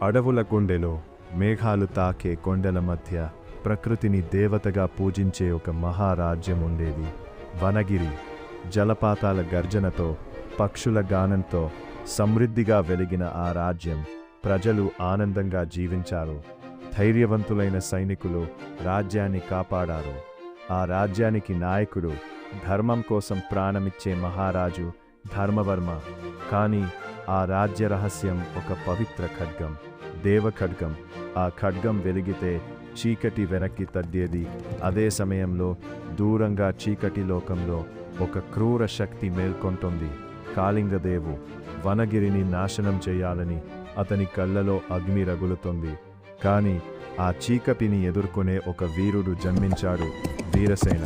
అడవుల గుండెలో మేఘాలు తాకే కొండల మధ్య ప్రకృతిని దేవతగా పూజించే ఒక మహారాజ్యం ఉండేది. వనగిరి. జలపాతాల గర్జనతో, పక్షుల గానంతో సమృద్ధిగా వెలిగిన ఆ రాజ్యం ప్రజలు ఆనందంగా జీవించారు. ధైర్యవంతులైన సైనికులు రాజ్యాన్ని కాపాడారు. ఆ రాజ్యానికి నాయకుడు, ధర్మం కోసం ప్రాణమిచ్చే మహారాజు ధర్మవర్మ. కానీ ఆ రాజ్య రహస్యం ఒక పవిత్ర ఖడ్గం, దేవఖడ్గం. ఆ ఖడ్గం వెలిగితే చీకటి వెనక్కి తగ్గేది. అదే సమయంలో దూరంగా చీకటి లోకంలో ఒక క్రూర శక్తి మేల్కొంటుంది. కాళింగదేవు. వనగిరిని నాశనం చేయాలని అతని కళ్ళలో అగ్ని రగులుతుంది. కానీ ఆ చీకటిని ఎదుర్కొనే ఒక వీరుడు జన్మించాడు, వీరసేన.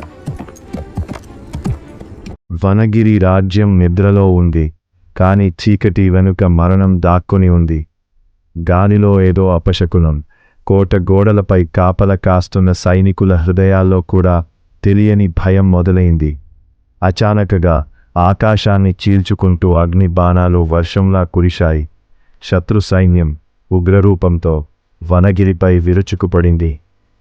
వనగిరి రాజ్యం నిద్రలో ఉంది. కానీ చీకటి వెనుక మరణం దాక్కుని ఉంది. గాలిలో ఏదో అపశకునం. కోట గోడలపై కాపల కాస్తున్న సైనికుల హృదయాల్లో కూడా తెలియని భయం మొదలైంది. అచానకగా ఆకాశాన్ని చీల్చుకుంటూ అగ్ని బాణాలు వర్షంలా కురిశాయి. శత్రు సైన్యం ఉగ్రరూపంతో వనగిరిపై విరుచుకుపడింది.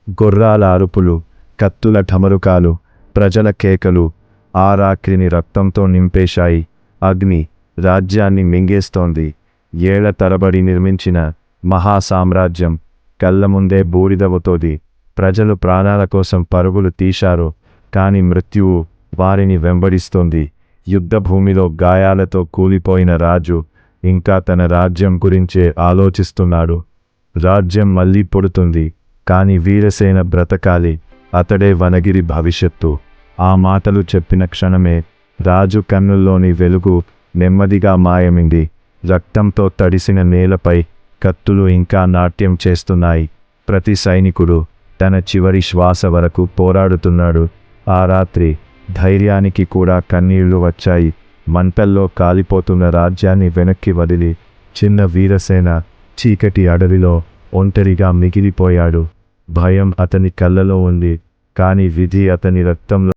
గుర్రాల అరుపులు, కత్తుల ఢమరుకాలు, ప్రజల కేకలు ఆ రాత్రిని రక్తంతో నింపేశాయి. అగ్ని రాజ్యాన్ని మింగేస్తోంది. ఏళ్ల తరబడి నిర్మించిన మహాసామ్రాజ్యం కళ్ళ ముందే బూడిదవుతోంది. ప్రజలు ప్రాణాల కోసం పరుగులు తీశారు. కాని మృత్యువు వారిని వెంబడిస్తోంది. యుద్ధభూమిలో గాయాలతో కూలిపోయిన రాజు ఇంకా తన రాజ్యం గురించే ఆలోచిస్తున్నాడు. రాజ్యం మళ్ళీ పుడుతుంది, కాని వీరసేన బ్రతకాలి. అతడే వనగిరి భవిష్యత్తు. ఆ మాటలు చెప్పిన క్షణమే రాజు కన్నుల్లోని వెలుగు నెమ్మదిగా మాయమైంది. రక్తంతో తడిసిన నేలపై కత్తులు ఇంకా నాట్యం చేస్తున్నాయి. ప్రతి సైనికుడు తన చివరి శ్వాస వరకు పోరాడుతున్నాడు. ఆ రాత్రి ధైర్యానికి కూడా కన్నీళ్లు వచ్చాయి. మంటల్లో కాలిపోతున్న రాజ్యాన్ని వెనక్కి వదిలి చిన్న వీరసేన చీకటి అడవిలో ఒంటరిగా మిగిలిపోయాడు. భయం అతని కళ్ళలో ఉంది, కాని విధి అతని రక్తంలో